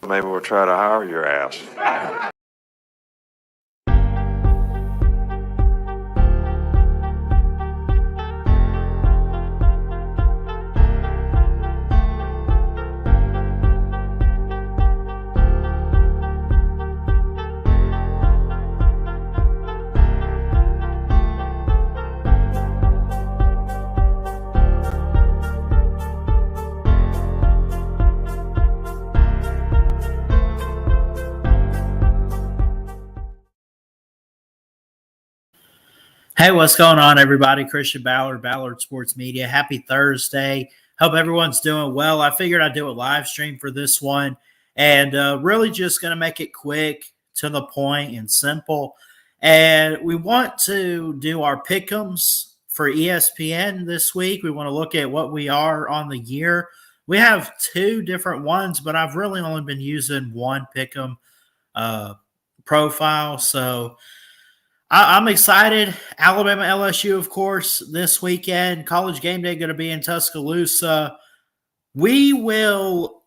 Maybe we'll try to hire your ass. Hey, what's going on, everybody? Christian Ballard, Ballard Sports Media. Happy Thursday. Hope everyone's doing well. I figured I'd do a live stream for this one and really just going to make it quick, to the point, and simple. And we want to do our pick'ems for ESPN this week. We want to look at what we are on the year. We have two different ones, but I've really only been using one pick'em profile. So I'm excited. Alabama LSU, of course, this weekend. College game day going to be in Tuscaloosa. We will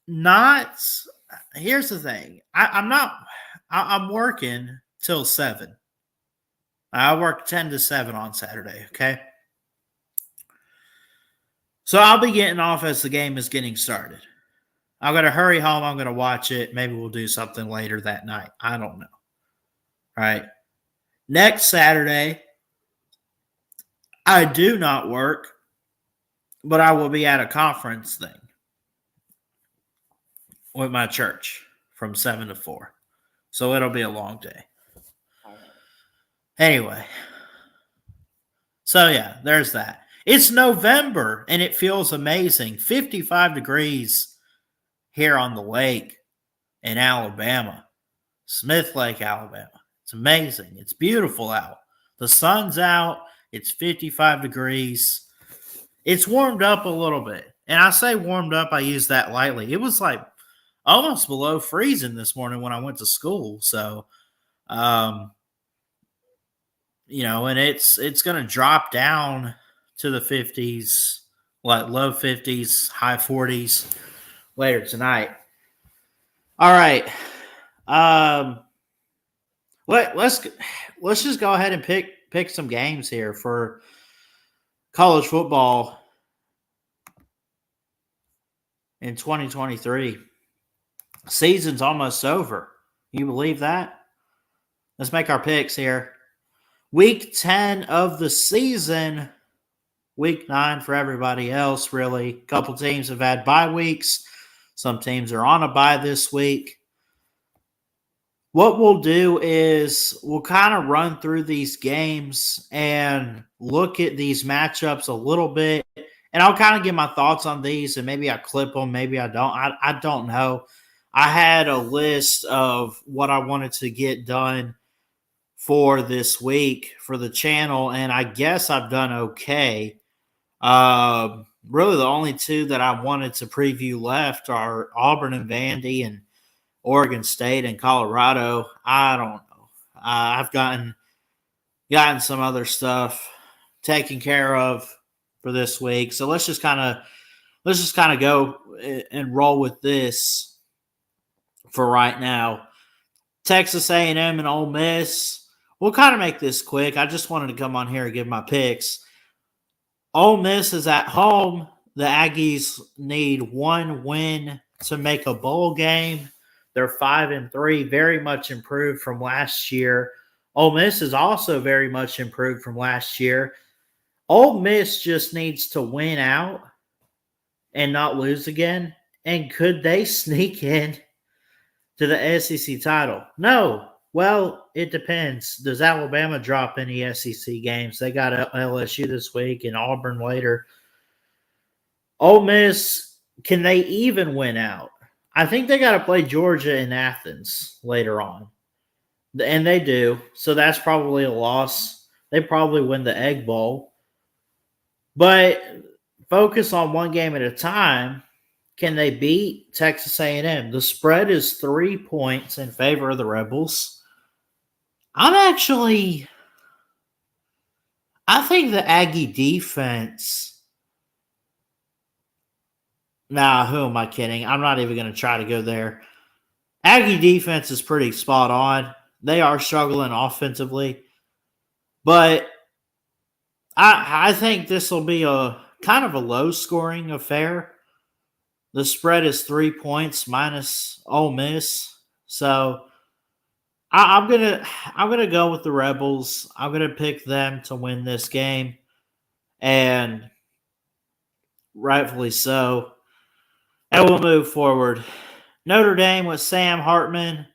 not. Here's the thing. I'm working till 7. I work 10 to 7 on Saturday, okay? So I'll be getting off as the game is getting started. I'm going to hurry home. I'm going to watch it. Maybe we'll do something later that night. I don't know. All right. Next Saturday, I do not work, but I will be at a conference thing with my church from 7 to 4. So it'll be a long day. Anyway, so yeah, there's that. It's November, and it feels amazing. 55 degrees here on the lake in Alabama, Smith Lake, Alabama. It's amazing. It's beautiful out. The sun's out. It's 55 degrees. It's warmed up a little bit. And I say warmed up, I use that lightly. It was like almost below freezing this morning when I went to school. So, and it's going to drop down to the 50s, like low 50s, high 40s later tonight. All right. Let's just go ahead and pick some games here for college football in 2023. Season's almost over. You believe that? Let's make our picks here. Week 10 of the season. Week 9 for everybody else, really. A couple teams have had bye weeks. Some teams are on a bye this week. What we'll do is we'll kind of run through these games and look at these matchups a little bit. And I'll kind of give my thoughts on these, and maybe I clip them, maybe I don't. I don't know. I had a list of what I wanted to get done for this week for the channel, and I guess I've done okay. Really, the only two that I wanted to preview left are Auburn and Vandy, and Oregon State and Colorado. I don't know. I've gotten some other stuff taken care of for this week. So let's just kind of go and roll with this for right now. Texas A&M and Ole Miss. We'll kind of make this quick. I just wanted to come on here and give my picks. Ole Miss is at home. The Aggies need one win to make a bowl game. They're 5-3, very much improved from last year. Ole Miss is also very much improved from last year. Ole Miss just needs to win out and not lose again. And could they sneak in to the SEC title? No. Well, it depends. Does Alabama drop any SEC games? They got LSU this week and Auburn later. Ole Miss, can they even win out? I think they got to play Georgia in Athens later on. And they do. So that's probably a loss. They probably win the Egg Bowl. But focus on one game at a time. Can they beat Texas A&M? The spread is 3 points in favor of the Rebels. I think the Aggie defense. Nah, who am I kidding? I'm not even going to try to go there. Aggie defense is pretty spot on. They are struggling offensively, but I think this will be a kind of a low scoring affair. The spread is 3 points minus Ole Miss, so I'm gonna go with the Rebels. I'm gonna pick them to win this game, and rightfully so. And we'll move forward. Notre Dame with Sam Hartman,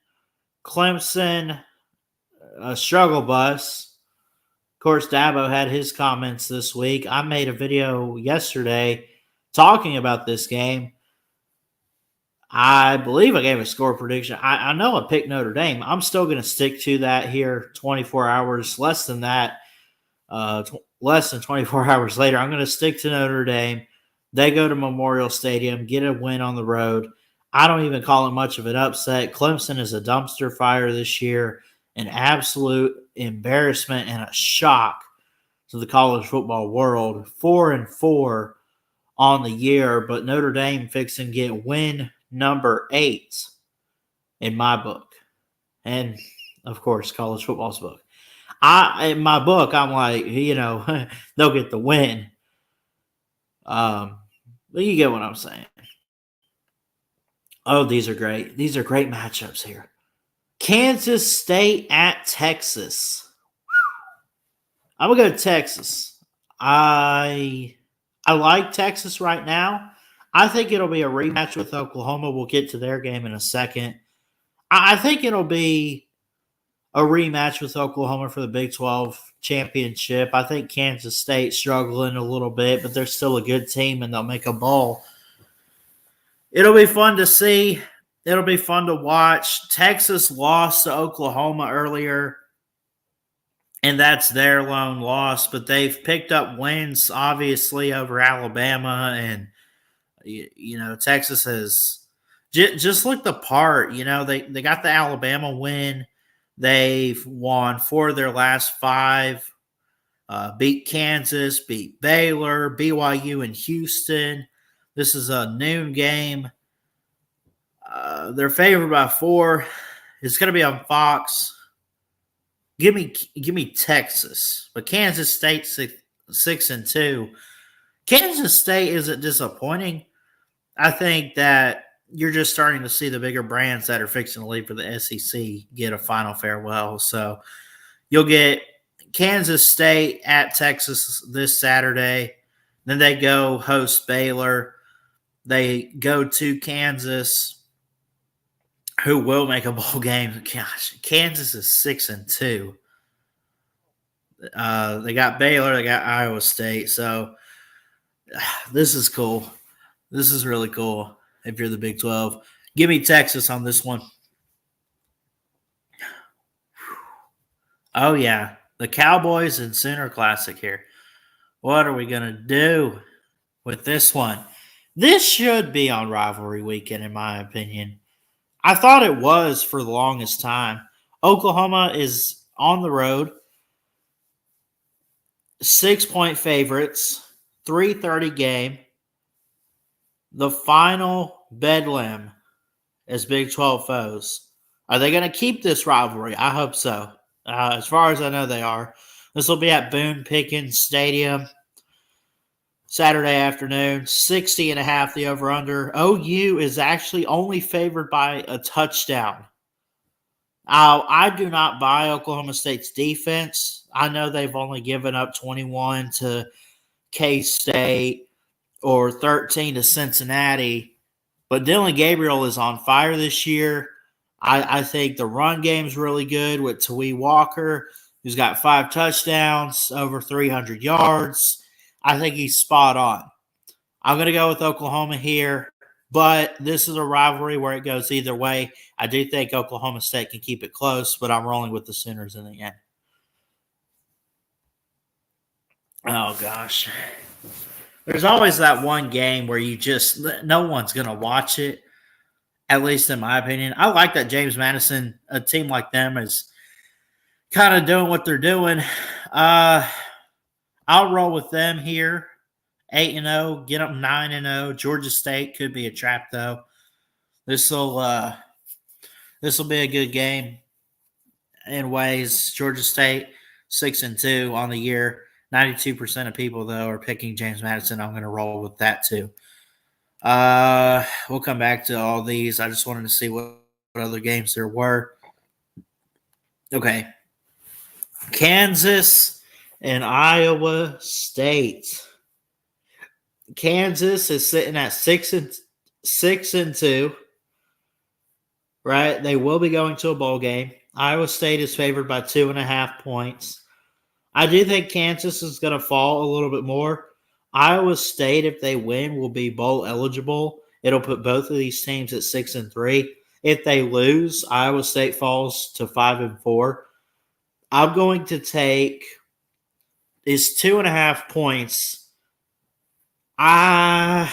Clemson, a struggle bus. Of course, Dabo had his comments this week. I made a video yesterday talking about this game. I believe I gave a score prediction. I know I picked Notre Dame. I'm still going to stick to that here 24 hours, less than that, less than 24 hours later. I'm going to stick to Notre Dame. They go to Memorial Stadium, get a win on the road. I don't even call it much of an upset. Clemson is a dumpster fire this year, an absolute embarrassment and a shock to the college football world. 4-4 on the year, but Notre Dame fixing to get win number 8 in my book, and of course, college football's book. In my book, I'm like, they'll get the win. But you get what I'm saying. Oh, these are great. These are great matchups here. Kansas State at Texas. I'm gonna go to Texas. I like Texas right now. I think it'll be a rematch with Oklahoma. We'll get to their game in a second. I think it'll be a rematch with Oklahoma for the Big 12 championship. I think Kansas State struggling a little bit, but they're still a good team, and they'll make a bowl. It'll be fun to see. It'll be fun to watch. Texas lost to Oklahoma earlier, and that's their lone loss, but they've picked up wins, obviously, over Alabama, and Texas has just looked the part. They got the Alabama win. They've won 4 of their last 5, beat Kansas, beat Baylor, BYU, and Houston. This is a noon game. They're favored by 4. It's going to be on Fox. Give me Texas, but Kansas State 6-2. Kansas State isn't disappointing. I think that you're just starting to see the bigger brands that are fixing to leave for the SEC get a final farewell. So you'll get Kansas State at Texas this Saturday. Then they go host Baylor. They go to Kansas, who will make a bowl game. Gosh, Kansas is 6-2. They got Baylor. They got Iowa State. So this is cool. This is really cool if you're the Big 12. Give me Texas on this one. Oh, yeah. The Cowboys and Sooner Classic here. What are we going to do with this one? This should be on rivalry weekend, in my opinion. I thought it was for the longest time. Oklahoma is on the road. 6-point favorites. 3:30 game. The final bedlam as Big 12 foes. Are they going to keep this rivalry? I hope so. As far as I know, they are. This will be at Boone Pickens Stadium Saturday afternoon. 60.5 the over-under. OU is actually only favored by a touchdown. I do not buy Oklahoma State's defense. I know they've only given up 21 to K-State or 13 to Cincinnati, but Dylan Gabriel is on fire this year. I think the run game is really good with Tawee Walker, who's got 5 touchdowns, over 300 yards. I think he's spot on. I'm going to go with Oklahoma here, but this is a rivalry where it goes either way. I do think Oklahoma State can keep it close, but I'm rolling with the Sooners in the end. Oh, gosh. There's always that one game where no one's going to watch it, at least in my opinion. I like that James Madison, a team like them, is kind of doing what they're doing. I'll roll with them here. 8-0, get them 9-0. Georgia State could be a trap, though. This will This will be a good game in ways. Georgia State 6-2 on the year. 92% of people though are picking James Madison. I'm going to roll with that too. We'll come back to all these. I just wanted to see what other games there were. Okay. Kansas and Iowa State. Kansas is sitting at 6-2. Right? They will be going to a bowl game. Iowa State is favored by 2.5 points. I do think Kansas is going to fall a little bit more. Iowa State, if they win, will be bowl eligible. It'll put both of these teams at 6-3. If they lose, Iowa State falls to 5-4. I'm going to take is 2.5 points. I'll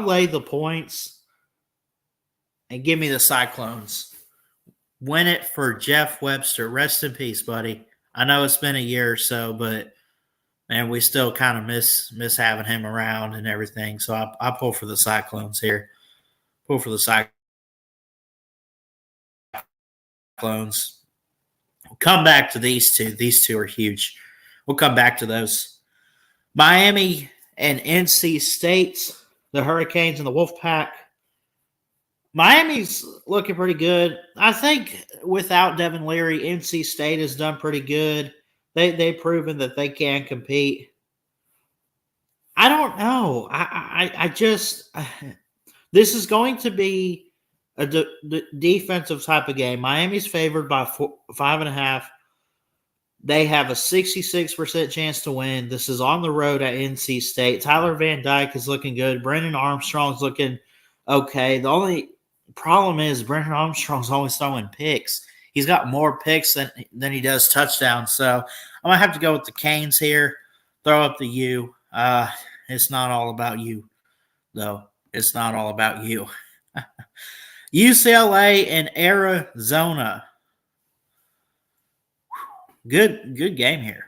lay the points and give me the Cyclones. Win it for Jeff Webster. Rest in peace, buddy. I know it's been a year or so, but man, we still kind of miss having him around and everything. So I pull for the Cyclones here. Pull for the Cyclones. We'll come back to these two. These two are huge. We'll come back to those. Miami and NC State, the Hurricanes and the Wolfpack. Miami's looking pretty good. I think without Devin Leary, NC State has done pretty good. They've proven that they can compete. I don't know. I just this is going to be a defensive type of game. Miami's favored by 5.5. They have a 66% chance to win. This is on the road at NC State. Tyler Van Dyke is looking good. Brennan Armstrong's looking okay. The only problem is Brennan Armstrong's always throwing picks. He's got more picks than he does touchdowns. So I'm going to have to go with the Canes here. Throw up the U. It's not all about you, though. It's not all about you. UCLA and Arizona. Good game here.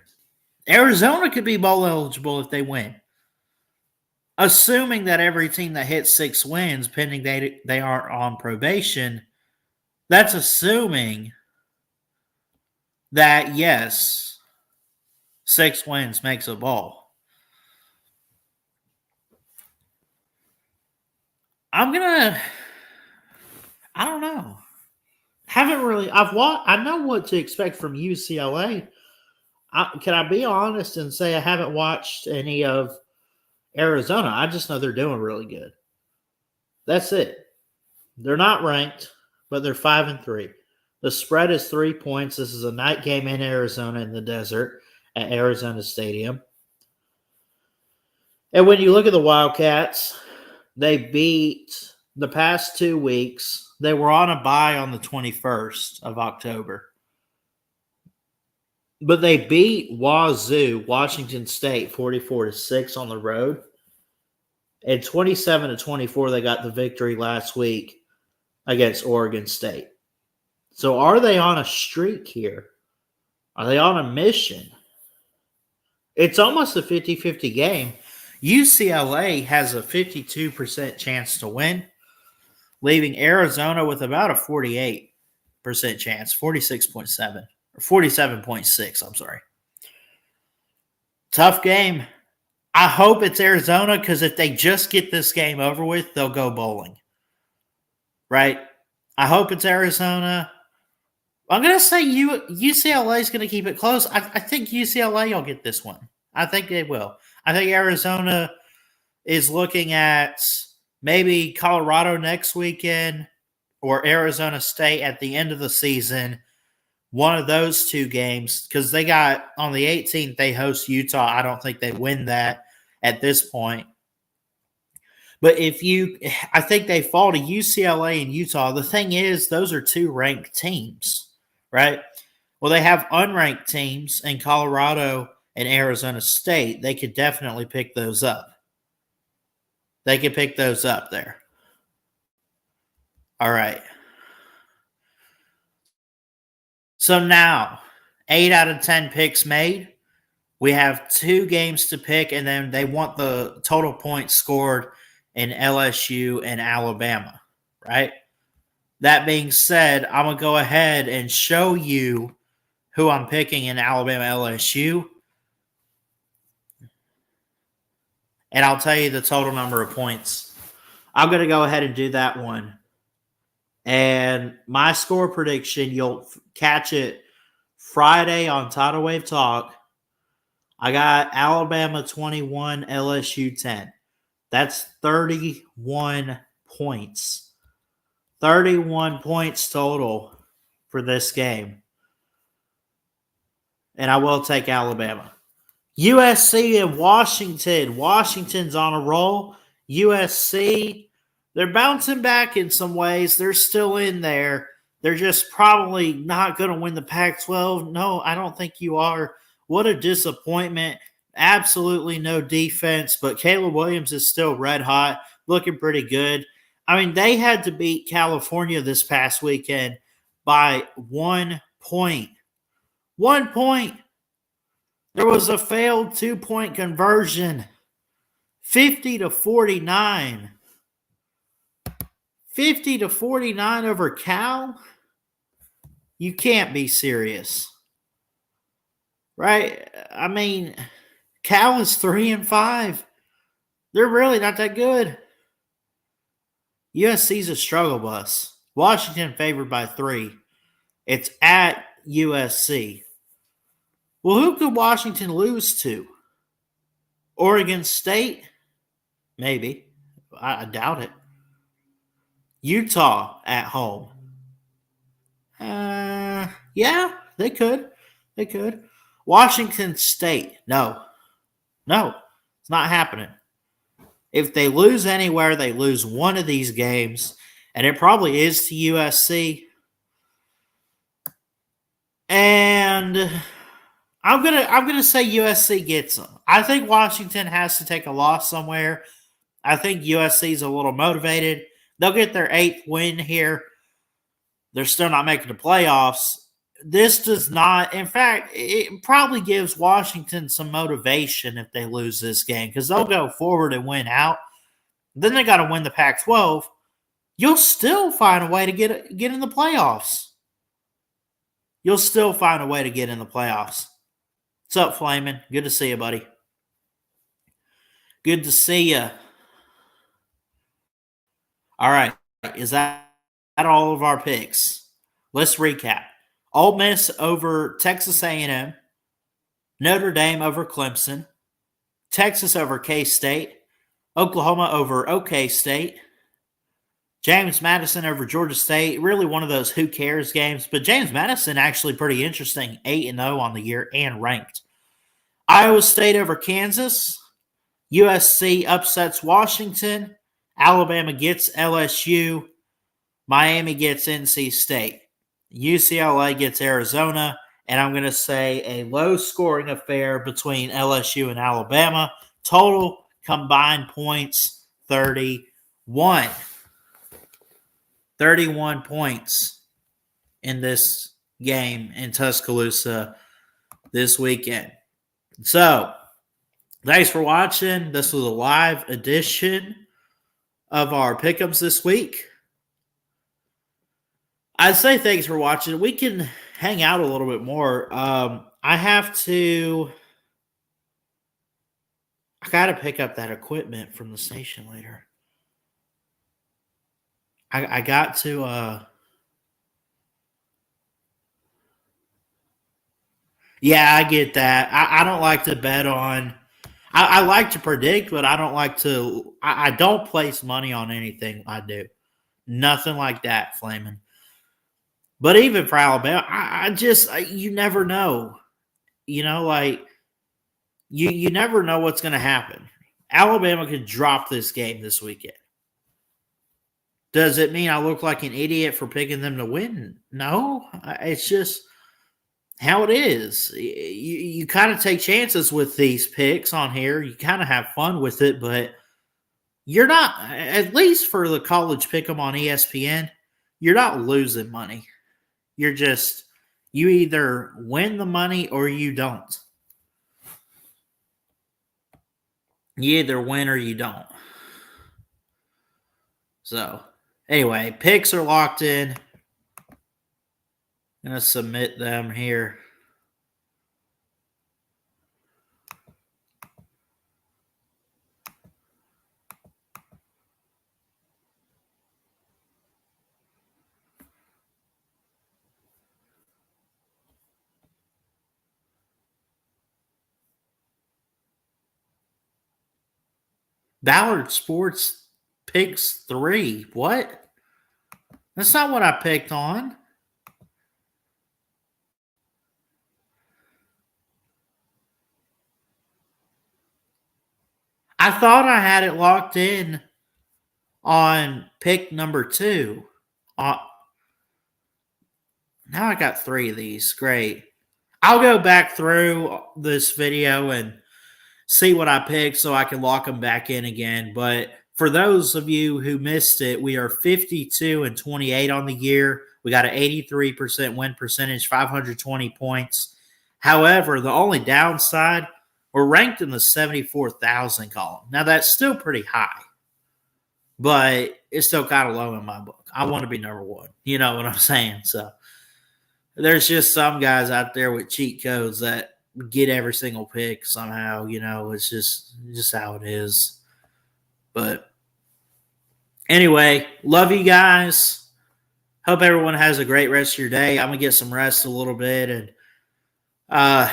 Arizona could be bowl eligible if they win. Assuming that every team that hits 6 wins, pending they aren't on probation, that's assuming that, yes, 6 wins makes a bowl. I don't know. I know what to expect from UCLA. Can I be honest and say I haven't watched any of Arizona? I just know they're doing really good. That's it. They're not ranked, but they're 5-3. The spread is 3 points. This is a night game in Arizona in the desert at Arizona Stadium. And when you look at the Wildcats, they beat the past 2 weeks. They were on a bye on the 21st of October. But they beat Wazoo, Washington State, 44-6 on the road. And 27-24, they got the victory last week against Oregon State. So are they on a streak here? Are they on a mission? It's almost a 50-50 game. UCLA has a 52% chance to win, leaving Arizona with about a 48% chance, 46.7 or 47.6, I'm sorry. Tough game. I hope it's Arizona because if they just get this game over with, they'll go bowling. Right? I hope it's Arizona. I'm going to say UCLA is going to keep it close. I think UCLA will get this one. I think they will. I think Arizona is looking at maybe Colorado next weekend or Arizona State at the end of the season. One of those 2 games, because they got on the 18th, they host Utah. I don't think they win that at this point. But I think they fall to UCLA and Utah. The thing is, those are 2 ranked teams, right? Well, they have unranked teams in Colorado and Arizona State. They could definitely pick those up. They could pick those up there. All right. So now, 8 out of 10 picks made. We have 2 games to pick, and then they want the total points scored in LSU and Alabama, right? That being said, I'm going to go ahead and show you who I'm picking in Alabama LSU. And I'll tell you the total number of points. I'm going to go ahead and do that one. And my score prediction, you'll catch it Friday on Tidal Wave Talk. I got Alabama 21, LSU 10. That's 31 points. 31 points total for this game. And I will take Alabama. USC and Washington. Washington's on a roll. USC, they're bouncing back in some ways. They're still in there. They're just probably not going to win the Pac-12. No, I don't think you are. What a disappointment. Absolutely no defense, but Caleb Williams is still red hot, looking pretty good. I mean, they had to beat California this past weekend by 1 point. 1 point. There was a failed 2-point conversion. 50-49. 50-49 over Cal? You can't be serious. Right? I mean, Cal is 3-5. They're really not that good. USC's a struggle bus. Washington favored by 3. It's at USC. Well, who could Washington lose to? Oregon State? Maybe. I doubt it. Utah at home. Yeah, they could. They could. Washington State. No. It's not happening. If they lose anywhere, they lose one of these games, and it probably is to USC. And I'm gonna say USC gets them. I think Washington has to take a loss somewhere. I think USC's a little motivated. They'll get their 8th win here. They're still not making the playoffs. This does not, in fact, it probably gives Washington some motivation if they lose this game because they'll go forward and win out. Then they got to win the Pac-12. You'll still find a way to get in the playoffs. You'll still find a way to get in the playoffs. What's up, Flamin'? Good to see you, buddy. Good to see you. All right. Is that all of our picks? Let's recap. Ole Miss over Texas A&M. Notre Dame over Clemson. Texas over K-State. Oklahoma over OK State. James Madison over Georgia State. Really one of those who cares games. But James Madison actually pretty interesting. 8-0 on the year and ranked. Iowa State over Kansas. USC upsets Washington. Alabama gets LSU. Miami gets NC State. UCLA gets Arizona. And I'm going to say a low-scoring affair between LSU and Alabama. Total combined points, 31. 31 points in this game in Tuscaloosa this weekend. So, thanks for watching. This was a live edition of our pickups this week. I'd say thanks for watching. We can hang out a little bit more. I got to pick up that equipment from the station later. I got to yeah, I get that. I don't like to bet on I like to predict, but I don't like to I don't place money on anything I do. Nothing like that, Flamin'. But even for Alabama, you never know. You know, like you never know what's going to happen. Alabama could drop this game this weekend. Does it mean I look like an idiot for picking them to win? No. It's just how it is. You kind of take chances with these picks on here. You kind of have fun with it, but you're not, at least for the college pick 'em on ESPN, you're not losing money. You're just, you either win the money or you don't. You either win or you don't. So, Anyway, picks are locked in. I'm going to submit them here. Ballard Sports picks 3. What? That's not what I picked on. I thought I had it locked in on pick number 2. Now I got 3 of these. Great. I'll go back through this video and see what I picked so I can lock them back in again. But for those of you who missed it, we are 52-28 on the year. We got an 83% win percentage, 520 points. However, the only downside, we're ranked in the 74,000 column. Now, that's still pretty high, but it's still kind of low in my book. I want to be number 1. You know what I'm saying? So there's just some guys out there with cheat codes that get every single pick somehow. You know, it's just how it is. But anyway, love you guys. Hope everyone has a great rest of your day. I'm gonna get some rest a little bit, and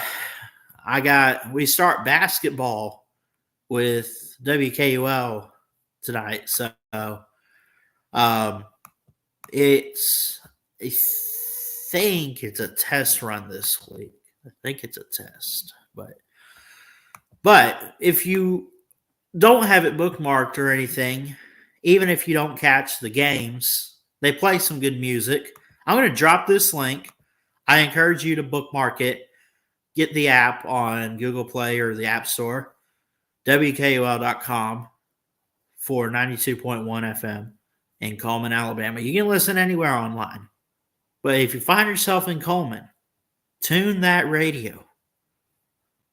we start basketball with WKUL tonight. So it's I think it's a test run this week. I think it's a test, but if you don't have it bookmarked or anything, even if you don't catch the games, they play some good music. I'm going to drop this link. I encourage you to bookmark it. Get the app on Google Play or the App Store, WKUL.com for 92.1 FM in Coleman, Alabama. You can listen anywhere online. But if you find yourself in Coleman, tune that radio.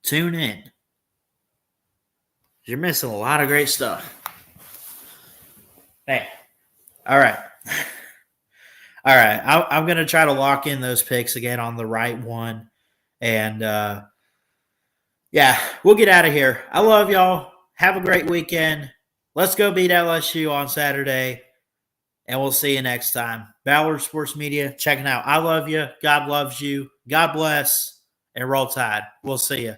Tune in. You're missing a lot of great stuff. Hey, all right. All right. I'm going to try to lock in those picks again on the right one. And, yeah, we'll get out of here. I love y'all. Have a great weekend. Let's go beat LSU on Saturday. And we'll see you next time. Ballard Sports Media, checking out. I love you. God loves you. God bless. And roll tide. We'll see you.